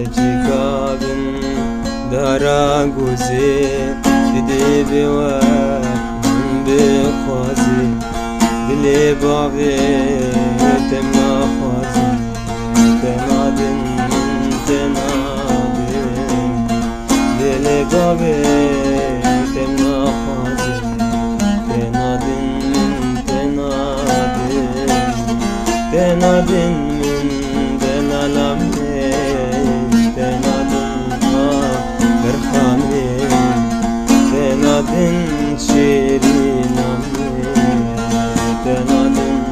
كجكابن دارا گوزی دیدی بیوار بخوازی دلی باوی تما خوازی تنادن دلی باوی تما خوازی تنادن من دلالم تنادن شيرينا تنادن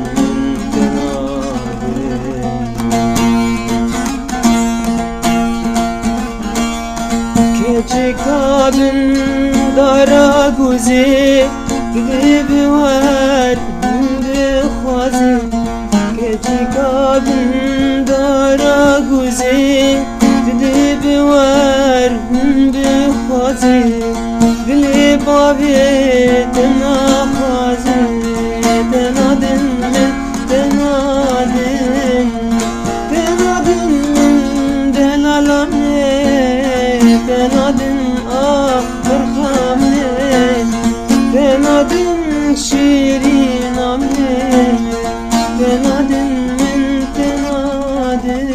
كجكابن دارا گوزی دلی بیوار بخوازی كجكابن دارا گوزی دلی بیوار بخوازی دلی باوی تنا خوازی تنادن من تنادن من دلالم تنادن برخام تنادن شیرینم تنادن من تنادن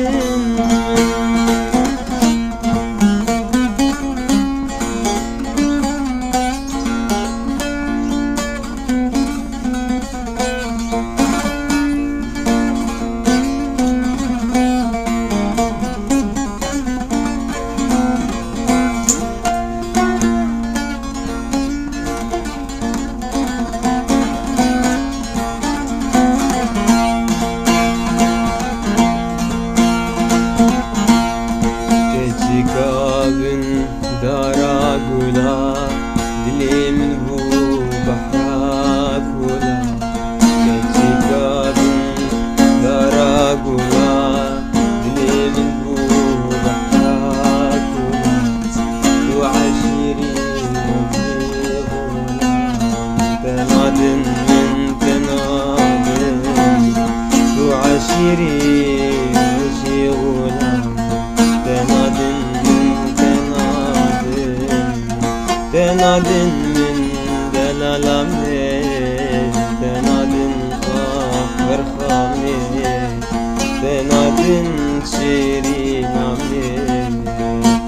دارا گولا دلی من بو بحرا گولا كجكابن دارا گولا دلی من بو بحرا گولا تو عشيري وفي غولا تنادن من تنادن تو عشيري وفي غولا تنادن تنادن من دلالم تنادن برخامي تنادن شيرينم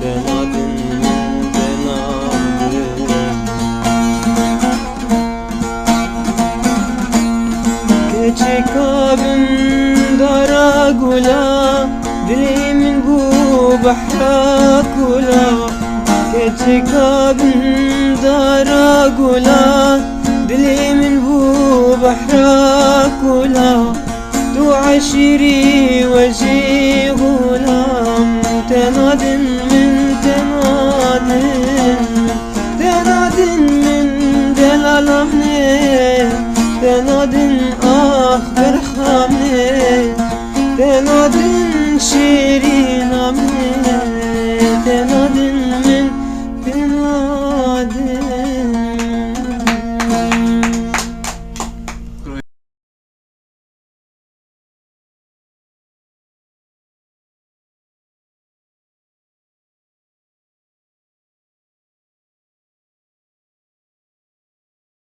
تنادن كجكابن دارا گولا دلی من بو بحرا كولا كجكابن دارا گولا دلی من بو بحرا كولا تو عشيري وجي غلام تنادن